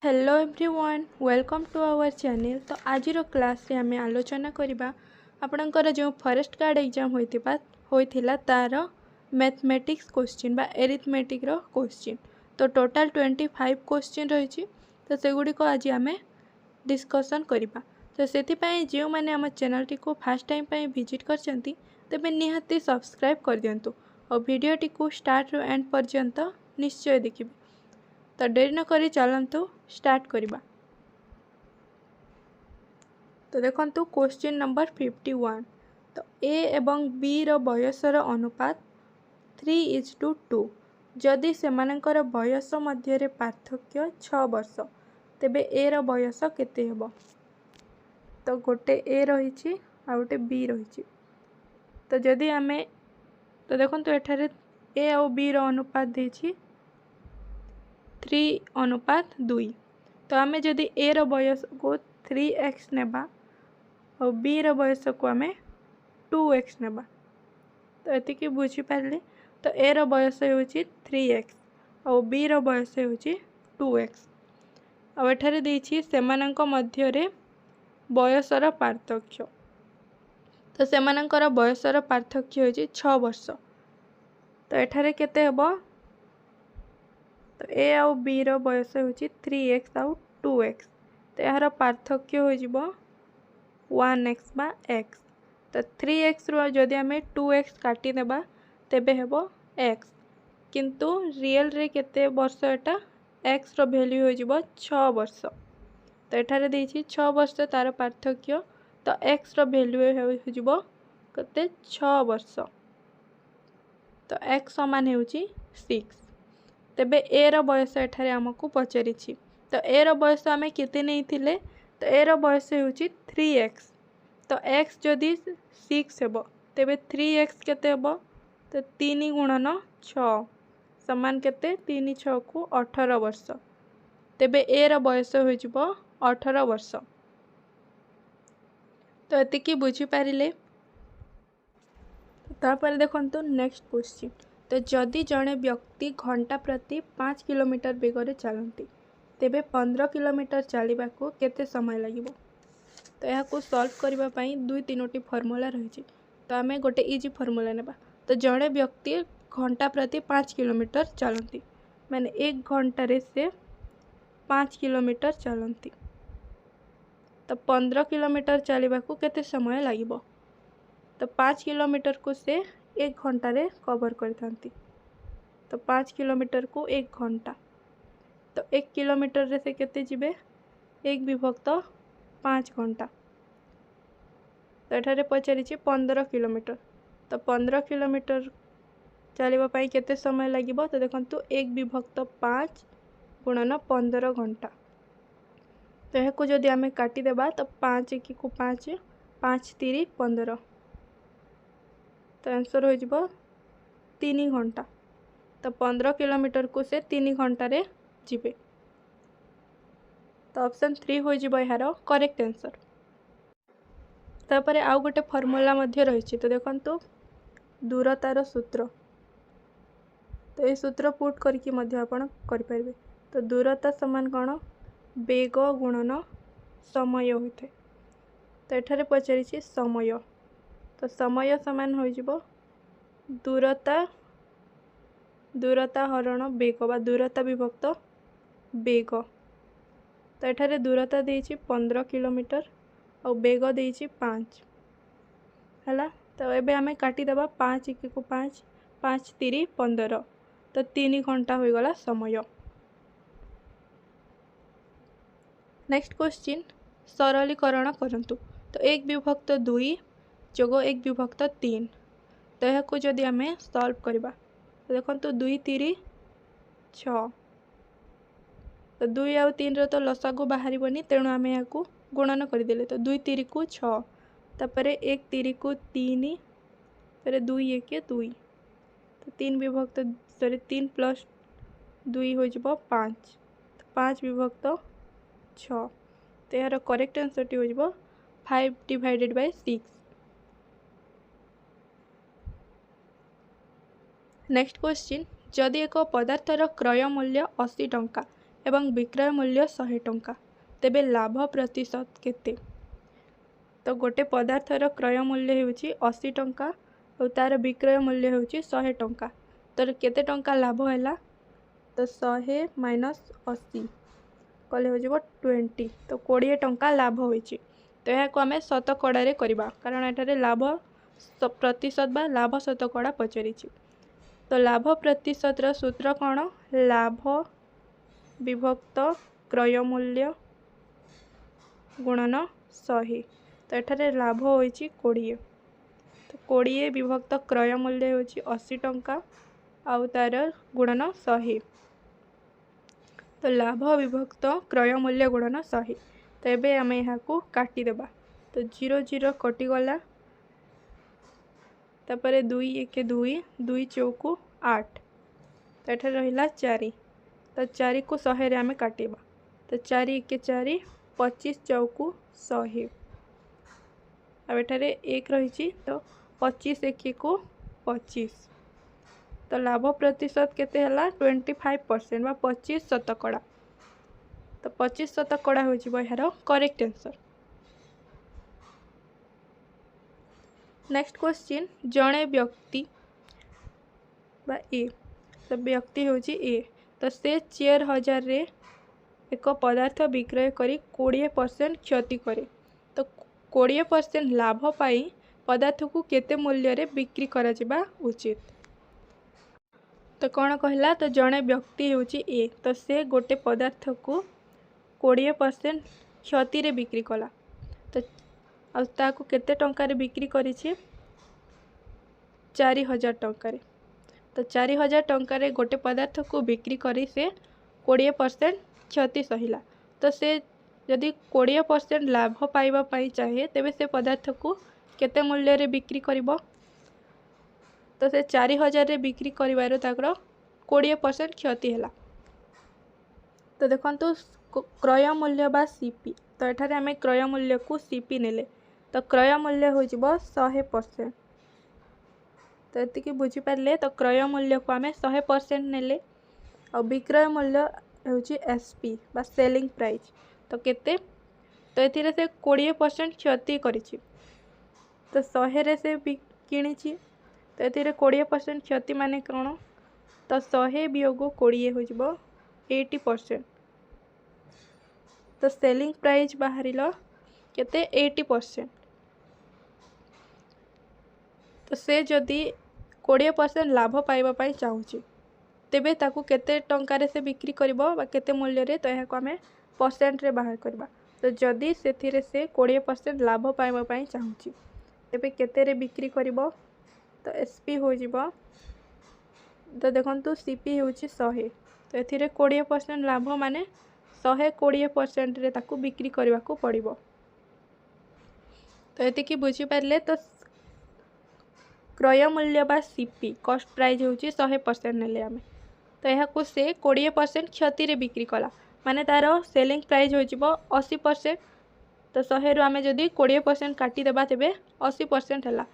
Hello everyone welcome to our channel. तो आज class रे आम आलोचना करवा आपणकर जो फॉरेस्ट गार्ड एग्जाम होइथिला तार मैथमेटिक्स क्वेश्चन बा एरिथमेटिक रो क्वेश्चन। तो टोटल 25 क्वेश्चन रही। तो सेगुड़ी को आज आम डिस्कसन करवा। तो से जो मैंने आम चैनल टी को फास्ट टाइम विजिट करछंती तेबे निहाती सब्सक्राइब कर दियंतु और वीडियो टी को स्टार्ट रो एंड पर्यंत निश्चय देखिए। तो डेरी न करी चलतु स्टार्ट करवा। तो देखंतु क्वेश्चन नंबर 51। तो ए एवं बी रो बयसर अनुपात 3:2। जदि सेमानकर बयस मध्य पार्थक्य 6 वर्ष तेबे ए रो बयस केते हेबो। तो गोटे ए रही आ गोटे बी रही। तो जदि आमे तो देखंतु एठारे ए और बी रो अनुपात देछि 3:2। तो आम जदि ए रो बयस को 3x नेबा और बी रो बयस को आम 2x नेबा। तो एतिकी बुझीपारे। तो ए रो बयस हो 3x और बी रो बयस हो 2x। और एठारे देछि सेमानंक मध्यरे बयसर पार्थक्य। तो सेमानंकर बयसर पार्थक्य हो 6 वर्ष। तो एठारे केते हेबो। तो ए आउ बी रो बयस हो 3x आउ 2x। तो यार पार्थक्य हो जिवो 1x बा x। तो 3x रो जदि आमे 2x काटी देबा तेबे हेबो x। किंतु रियल रे केते वर्ष एटा x रो वैल्यू हो जिवो 6 वर्ष। तो एठारे देछि 6 वर्ष तार पार्थक्य। तो x रो वैल्यू हो जिवो केते 6 वर्ष। तो x समान हेउची 6। तेबे ए रो बयस एठारे हमकु पचारिछि। तो ए रो बयस आमे केते नै थिले। तो ए रो बयस हेउची 3x। तो x जदि 6 हेबो तेबे 3x केते हेबो। तो 3 गुणन 6 समान केते 3 6 को 18 वर्ष। तेबे ए रो बयस हो जिवो 18 वर्ष। तो एतिकी बुझी पारिले। तापर देखंतु नेक्स्ट क्वेश्चन। तो जदि जड़े व्यक्ति घंटा प्रति 5 किलोमीटर बेगर चलती तेबे 15 किलोमीटर चलने को केते समय लगिबो। तो यह सॉल्व करबा पई 2-3टी फॉर्मूला रही। तो आम गोटे इजी फॉर्मूला नेबा। तो जड़े व्यक्ति घंटा प्रति 5 किलोमीटर चलती माने 1 घंटे से 5 किलोमीटर चलती। तो 15 किलोमीटर चलने को केते समय लगिबो। तो 5 किलोमीटर को से 1 घंटा रे कवर करथांती। तो 5 किलोमीटर को 1 घंटा। तो 1 किलोमीटर रे से केते जिबे 1 विभक्त 5 घंटा। तो एठारे पचारि 15 किलोमीटर। तो 15 किलोमीटर चलवा पाई केते समय लगिबो। तो देखंतु 1 विभक्त 5 गुणन 15 घंटा। तो यह को जदि आमे काटी देबा तो 5 1 को 5 5 3 15। तो आंसर हो जिवो 3 घंटा। तो 15 किलोमीटर को से 3 घंटा रे जिबे। तो ऑप्शन 3 हो जिवो यार करेक्ट आंसर। तापरे आउ गोटे फॉर्मूला मध्य रही। तो देखंतु दूरतार सूत्र। तो ये सूत्र पुट करके मध्य आपण करि परिबे। तो दूरता समान कौन बेग गुणन समय होते। तो एठारे पचारि समय। तो समय समान हो जिवो दूरता हरण बेग बा दूरता विभक्त बेग। तो एठारे दूरता देछि 15 किलोमीटर और बेग देछि 5 हला। तो एबे आमे काटी देबा 5 1 को 5 5 3 15। तो 3 घंटा हो गला समय। नेक्स्ट क्वेश्चन सरलीकरण करंतु। तो 1 विभक्त 2 जोग 1 विभक्त 3। तो यह को जदि आमे सॉल्व करबा तो देखंतु 2 3 6। तो 2 आउ 3 रो तो लसागु बाहरिबनी तेणु आमे याकू गुणन करदेले। तो 2 3 को 6 तापरे 1 3 को 3 फिर 2 1 2। तो 3 विभक्त 3 प्लस 2 हो जिवो 5। तो 5 विभक्त 6। तो यार करेक्ट आंसर टी हो जिवो 5 डिवाइडेड बाय 6। Next question. जदि एक पदार्थर क्रय मूल्य 80 टंका एवं विक्रय मूल्य 100 टंका तेबे लाभ प्रतिशत केते। तो गोटे पदार्थर क्रय मूल्य होउची 80 टंका और तार विक्रय मूल्य होउची 100 टंका। तो केते टंका लाभ हैला तो 100 माइनस 80 कले हो जिवो 20 तो 20 टंका लाभ होइची। तो यहाँ को आम शतकड़ा करवा कारण एठारे लाभ प्रतिशत बा लाभ शतकड़ा पचारि। तो लाभ प्रतिशत सूत्र कौन लाभ विभक्त क्रय मूल्य गुणन 100। तो एठारे लाभ होइची 20 तो 20 विभक्त क्रय मूल्य होइची 80 टंका आउ तार गुणन 100। तो लाभ विभक्त क्रय मूल्य गुणन 100। तो ये आम यहाँ को काटिदेबा तो 0 0 कटिगला तापर 2 1 2 2 चौकु 8 तो ये रहा 4 तो 4 को 100 आम काटिबा तो 4 1 4 25 चौकु 100 अब एठारे 1 रही तो 25 1 को 25 तो लाभ प्रतिशत केते हला 25% बा 25 शतकड़ा। तो 25 शतकड़ा हो यार करेक्ट आंसर। नेक्स्ट क्वेश्चन जड़े व्यक्ति बा ए तो व्यक्ति हूँ ए तो से 4000 रे एक पदार्थ विक्रय करी 20% क्षति करे तो 20% लाभ पाई पदार्थ को केते मूल्य रे बिक्री करा जिबा उचित। तो कौन कहला तो जड़े व्यक्ति हूँ ए तो से गोटे पदार्थ को 20% क्षति रे बिक्री कला तो आउ केते टंकार बिक्री करिछि 4000 टंकार। तो 4000 टंकार गोटे पदार्थ को बिक्री करी से 20% क्षति सहिला तो से यदि 20% लाभ पाइबा पाई चाहे तेबे से पदार्थ को केते मूल्य रे बिक्री करिबो तो से 4000 रे बिक्री करिवार ताकर 20% क्षति हैला। तो देखंतु क्रय मूल्य बा सीपी तो एठारे आम क्रय मूल्य को सीपी नेले तो क्रय मूल्य हो 100%। तो ये बुझीपारे तो क्रय मूल्य को आम 100% नेले और विक्रय मूल्य हूँ एसपी बा सेलिंग प्राइस तो केते तो ये से 20% क्षति करिछि तो 100 रे से किणिछि तो ये 20% क्षति माने कौन तो 100 वियोग 20 हो 80%। तो सेलिंग प्राइस बाहर केते 80%। तो से जदि 20% लाभ पाइबा पाई चाहूची तेबे ताकू केते टंकार से बिक्री करिबो बा केते मूल्य रे तो यहाँ आम परसेंट रे बाहर करबा तो जदि से 20% लाभ पाइबा पाई चाहूची तेबे केते रे बिक्री करिबो तो एसपी हो जिवो तो देखंतु सीपी होची 100 तो एथिरे 20% लाभ माने 120% रे ताकू बिक्री करबा को पड़िबो। तो एतिकी बुझी पारले तो क्रय मूल्य बा सीपी कॉस्ट प्राइस होची 100% नेले आमे तो यहाँ को से 20% क्षति रे बिक्री कला माने तार सेलिंग प्राइस हो 80% तो 100 रु आमे जदि 20% काटी देबा तेबे 80% हैला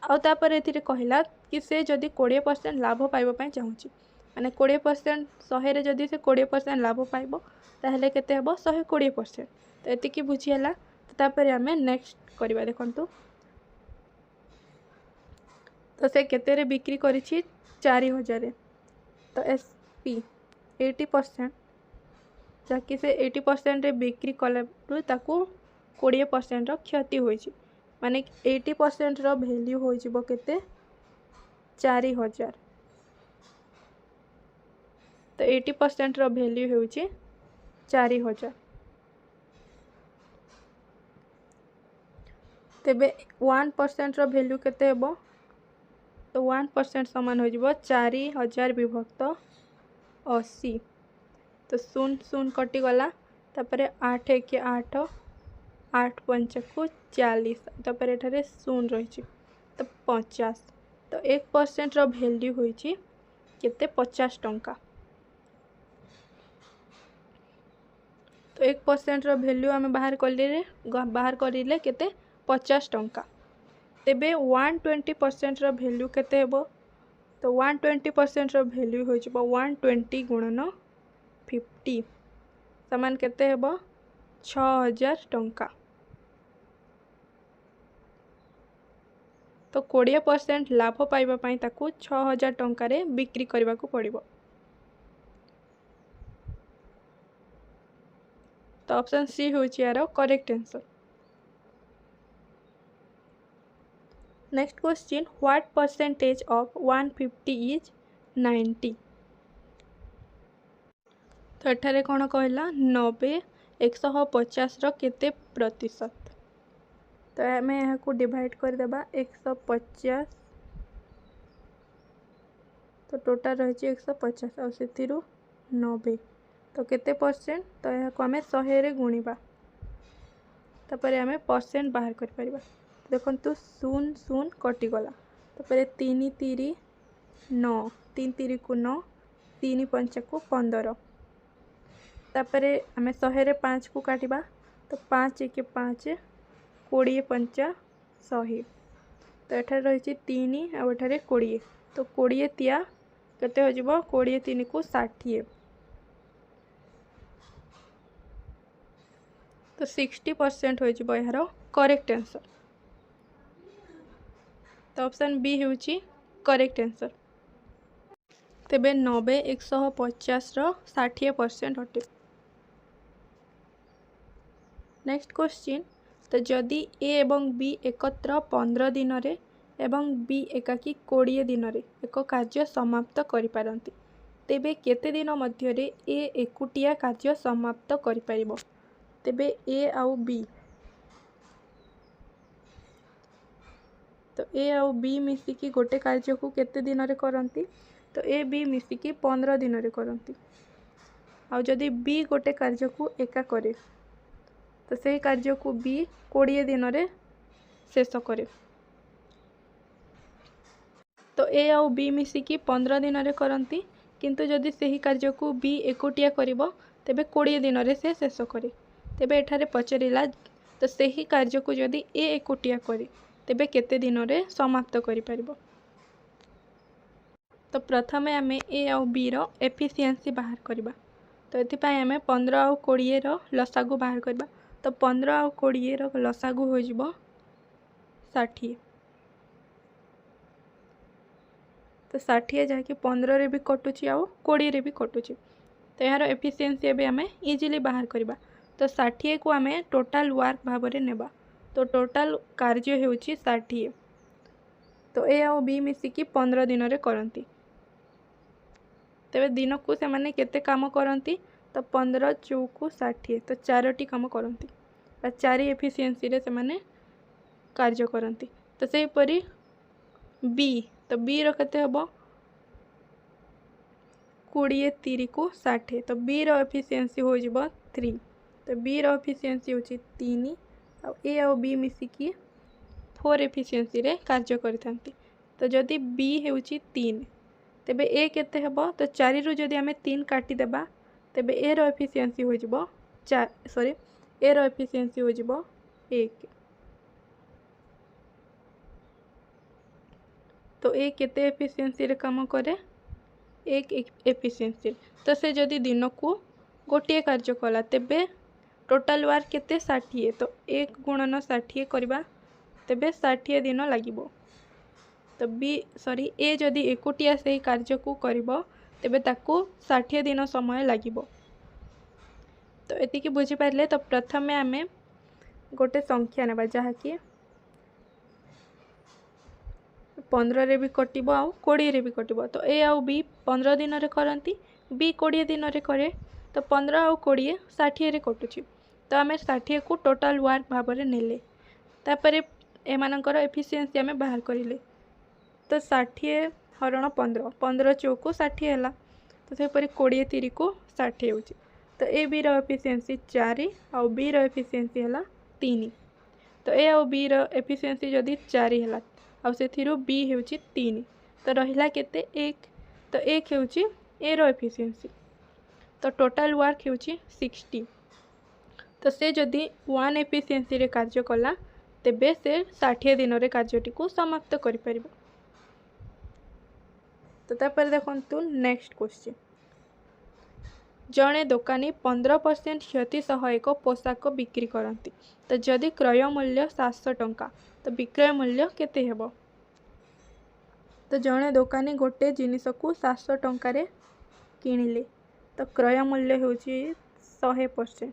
आउ तापर एथिरे कहला कि से जदि 20% लाभ पाइबा पई चाहूची माने 20% 100 रे जदि से 20% लाभ पाइबो ताहले केते हेबो 120%। तो एतिकी बुझी हैला तो तापर आमे नेक्स्ट करबा देखंतु तो से केते रे बिक्री करिछि 4000 रे तो एसपी 80% जाकि से 80% रे बिक्री कला ताकू 20% रो क्षति होइछि माने 80% रो वैल्यू हो जिवो केते 4000 तो 80% रो वैल्यू होउछि 4000 तेबे 1% रो वैल्यू केते हेबो तो 1% समान हो जिवो 4000 विभक्त 80 तो 0 0 कटि गला तापरे 8 1 8 8 5 को 40 तापर एठारे 0 रही तो 50 तो 1% रो वैल्यू होइछि केते 50 टंका तो 1% रो वैल्यू आमे बाहर करिले केते 50 टंका तेबे 120% रो वैल्यू केते हेबो तो 120% रो वैल्यू हो जिवो 120 गुणन 50 समान केते हेबो 6000 टंका। तो 20% लाभ पाइबा पई ताकू 6000 टंका रे बिक्री करबा को पड़िबो। तो ऑप्शन सी होची यार correct answer. Next question, what percentage of 150 is 90? तो एठारे कौन कहला 90 150 केते प्रतिशत। तो आम यहाँ को डिवाइड करदेबा 150, तो टोटाल रही 150 और से 90 तो केते परसेंट, तो यहाँ को आम 100 रे गुणिबा तापर आम परसेंट बाहर कर परिबा। देखो 0 0 कटिगला तापर 3 3 9 3 3 को 9 3 5 को 15 तापर आम 100 रे 5 को काटिबा तो 5 1 5 20 5 100 तो एठार रही 3 आ एठारे 20 तो 20 तिया केते हो जिवो 20 3 को 60 तो 60% हो जिवो यार करेक्ट आंसर। तो ऑप्शन बी होची करेक्ट आंसर। तेबे 90 150 रो 60% अटे। नेक्स्ट क्वेश्चन, तो जदि ए एवं बी एकत्र 15 दिन रे एवं बी एकाकी 20 दिन रे एक कार्य समाप्त करि पारंती, तेबे केते दिन मध्य रे ए एकुटिया कार्य समाप्त करि परिबो। तेबे ए आउ बी, तो ए आउ बी मिसिकी गोटे कार्य को केते दिन रे करंती, तो ए बी मिसिकी 15 दिन रे करंती। आउ जदि बी गोटे कार्य को एका करे तो से कार्य को बी 20 दिन रे शेष करे। तो ए आउ बी मिसिकी 15 दिन रे करंती, किंतु जदि सही कार्य को बी एकुटिया करिवो तेबे 20 दिन रे से शेष करे। तेबे एठारे पचरिला तो सही कार्य को जदि ए एकुटिया करे तेबे केते दिन रे समाप्त करि परिबो। तो प्रथमे आमे ए आउ बी रो एफिशिएंसी बाहर करबा। तो एथिपाई आमे 15 आउ 20 रो लसागु बाहर करबा। तो 15 आउ 20 रो लसागु हो जिवो 60। तो 60 जहाँकि 15 रे भी कटुची आउ 20 रे भी कटुची, तो यार एफिशिएंसी एबे आमे इजीली बाहर करबा। तो 60 को आमे टोटल वर्क भाव रे नेबा, तो टोटल कार्य हेउची 60। तो ए आउ बी मिसिकी 15 दिन रे करंती, तेबे दिन को से माने केते काम करंती, तो 15 चौकु 60 तो 4टी काम करंती, 4 एफिशिएंसी रे से माने कार्य करंती। तो से परी बी, तो बी रो केते हबो 20 3 को 60 तो बी रो एफिशिएंसी हो जिवो 3। तो बी रो एफिशिएंसी होची 3 आ ए आ बी मिसिकी 4 एफिशिएंसी रे कार्य करथांती। तो जदि बी हेउची 3 तेबे ए केते हेबो, तो 4 रु जदि आमे 3 काटी देबा तेबे ए रो एफिशिएंसी हो जिवो 4 सॉरी ए रो एफिशिएंसी हो जिवो 1। तो ए केते एफिशिएंसी रे काम करे 1 एफिशिएंसी। तो से जदि दिन को गोटे कार्य कला तेबे टोटल वर्क केते 60, तो 1 गुणन 60 करबा तेबे 60 दिन लागिबो। तो बी सॉरी ए जदि एकुटिया से कार्य को करिबो तेबे ताकू 60 दिन समय लागिबो। तो एतिकी बुझी पारले। तो प्रथमे आमे गोटे संख्या नेबा जहा कि 15 रे भी कटिबो आउ 20 रे भी कटिबो। तो ए आउ बी 15 दिन रे करंती, बी 20 दिन रे करे, तो 15 आउ 20 60 रे कटुची। तो आमे 60 को टोटल वर्क भाव रे नेले, तापरे एमानकर एफिशिएंसी आमे बाहर करिले। तो 60 हरण 15 15 चौको 60 हला, तो से परी 20 3 को 60 होची। तो ए बी रो एफिशिएंसी 4 आउ बी रो एफिशिएंसी हला 3। तो ए आउ बी रो एफिशिएंसी जदि 4 हला आउ से थिरो बी हेउची 3, तो रहिला केते 1। तो 1 हेउची ए रो एफिशिएंसी, तो टोटल वर्क हेउची 60। तो से जदि 1 एफिशिएंसी रे कार्य कला तेबे से 60 दिन रे कार्यटी को समाप्त करि परिबो। तो तापर देखंतु नेक्स्ट क्वेश्चन, जड़े दोकानी 15% क्षति सह एक पोशाक बिक्री करती तो जदि क्रय मूल्य 700 टंका तो विक्रय मूल्य केते हेबो। तो जड़े दोकानी गोटे जिनिस को 700 टंकार किणिले तो क्रय मूल्य होची 100%।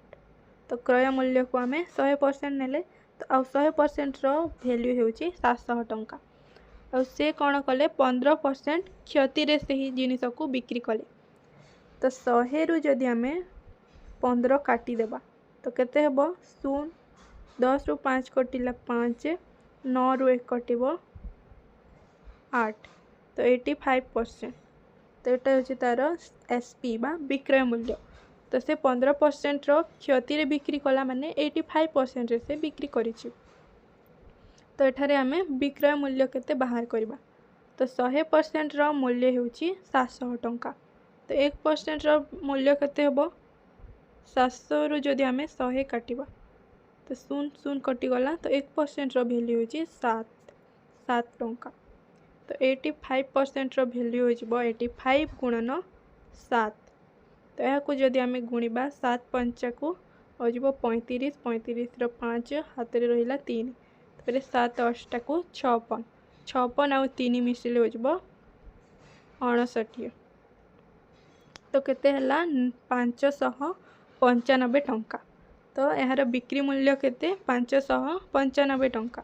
तो क्रय मूल्य को आम 100% नेले तो आउ 100% वैल्यू होची 700 टंका। और से कौन कले 15% क्षति रे से ही जिनिस को बिक्री कले तो 100 रु जदि आम 15 काटिदेबा तो केते हेबो 0 10 रु 5 कटिला 5 9 रु 1 कटिबो 8 तो 85%। तो यहाँ हूँ तार एसपी बा विक्रय मूल्य। तो से 15% क्षति रे बिक्री कला माने 85% रे से बिक्री करिछि। तो एठारे आमे विक्रय मूल्य केते बाहर करबा तो 100% मूल्य होची 700 टंका। तो 1% मूल्य केते हेबो 700 रु जदि आमे 100 काटिबा तो 0 0 कटिगला तो 1% वैल्यू होची 7 टंका। तो 85% वैल्यू हो 85 गुणन 7। तो यहाँ जदि आम गुणा 7 5 को हो 35 35 5 हाथ में रहा 3 तापर 7 8 को 56 56 आउ 3 मिसिले हो 59। तो केते हला 595 टंका। तो यार बिक्री मूल्य केते 595 टंका।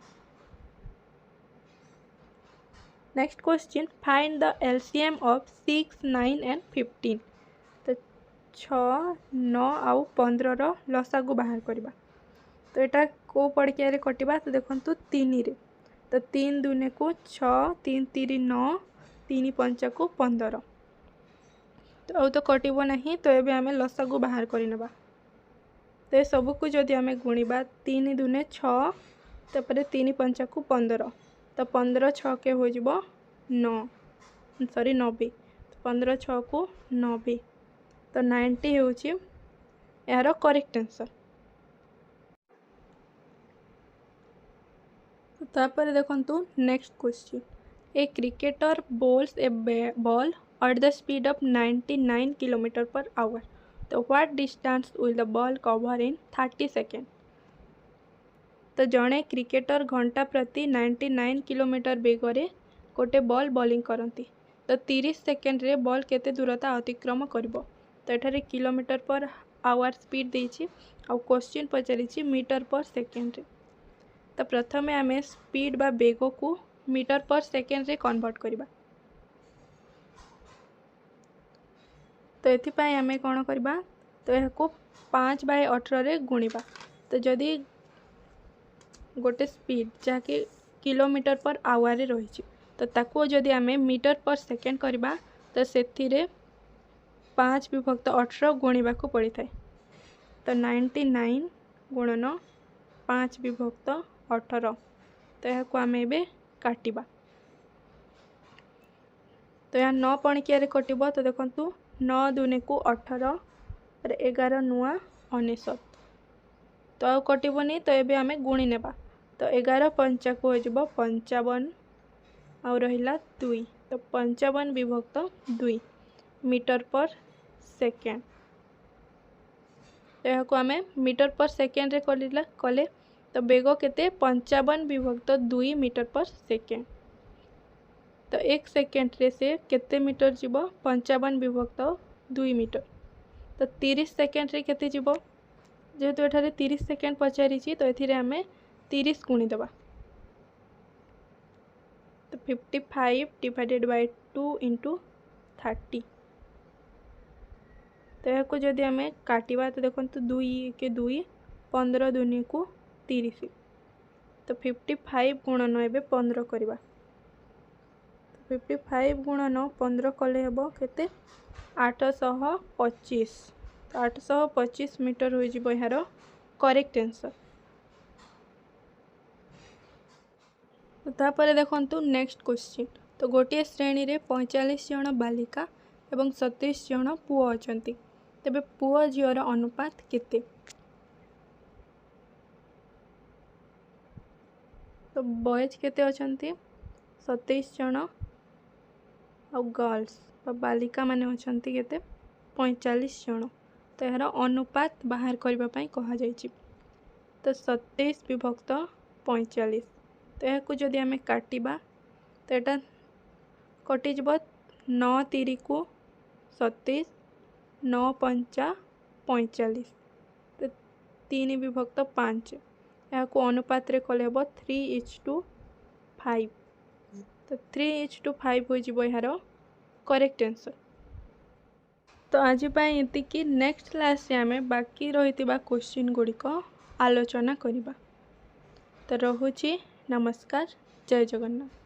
Next question find the LCM of 6 9 and 15। तो 6 9 आउ 15 लसागु बाहर करबा। तो यहाँ को पड़किया कटिबा तो देखंतु 3 रे तो 3 दुने को 6 3 3 9 3 5 को 15 तो आउ तो कटिबो नहीं। तो ये आम लसागु बाहर करनेबा तो ये सब को जदि आम गुणा 3 दुने 6 तापर 3 5 को 15 तो 15 6 के हो 9 सॉरी 90 15 6 को 90 तो 90 होची यार करेक्ट आंसर। तापर देखंतु next question a cricketer balls A ball at the speed of 99 km/h तो what distance will the ball cover in 30 seconds। तो जड़े क्रिकेटर घंटा प्रति 99 किलोमीटर बेगरे गोटे बॉल बॉलिंग करती तो 30 सेकेंड रे बॉल केते दूरता अतिक्रम करिबो। तो एठारे किलोमीटर पर आवर स्पीड देछि आ क्वेश्चन पचारिछि मीटर पर सेकेंड रे। तो प्रथमे आमे स्पीड बा बेग को मीटर पर सेकेंड रे कन्वर्ट करिबा। तो एथिपाई आमे कौन करबा तो यह को 5/18 रे गुणिबा। तो जदि गोटे स्पीड जहाँकि किलोमीटर पर आवर रे रही तो ताको जदि आमे मीटर पर सेकेंड करबा तो सेथिरे 5/18 गुणिबा को पड़ी थाए। तो 99 गुणन 5/18 तो यह को आमे एबे काटिबा। तो यहाँ 9 पणकिया कटिबो तो देखंतु 9 दुने को 18 11 नुआ 19 तो आउ कटिबनी। तो ये आमे गुणी नेबा तो 11 5 को हो 55 आउ रहिला 2 तो 55/2 मीटर पर सेकेंड। तो यहाँ को आमे मीटर पर सेकेंड रे कले तो बेग केते 55/2 मीटर पर सेकेंड। तो 1 सेकेंड रे से केते मीटर जीवो 55/2 मीटर। तो 30 सेकेंड रे केते जीवो जेहेतु एठारे 30 सेकेंड पचारिछि तो एथिरे आमे 30 गुणी देबा। तो 55/2 × 30 तो यहाँ को जदि आमे काटिबा तो देखंतु 2 के 2 15 दुनी को 30 तो 55 गुणन एबे 15 करबा। 55 गुणन 15 कले हेबो केते 825 तो 825 मीटर हो जिवो यार करेक्ट आंसर। तो तापर देखंतु नेक्स्ट क्वेश्चन तो गोटे श्रेणी रे 45 जन बालिका एवं 27 जन पुओ अछंती तेबे पुओ झियर अनुपात केते। तो बॉयज केते अछंती 27 जन और गर्ल्स बालिका माने अछंती केते 45 जन। तो यार अनुपात बाहर करने कह जाइए। तो 27 विभक्त 45 तो यह जदि आम काटिबा तो यहाँ कटिज 9 3 को 27 9 5 45 तो 3 विभक्त 5 यहाँ अनुपात रे कले हम 3:5 तो 3:5 हो यार करेक्ट आंसर। तो आज ये नेक्स्ट क्लास रे आमे बाकी रही क्वेश्चन गुड़िक आलोचना करिबा। तो रहुची नमस्कार, जय जगन्नाथ।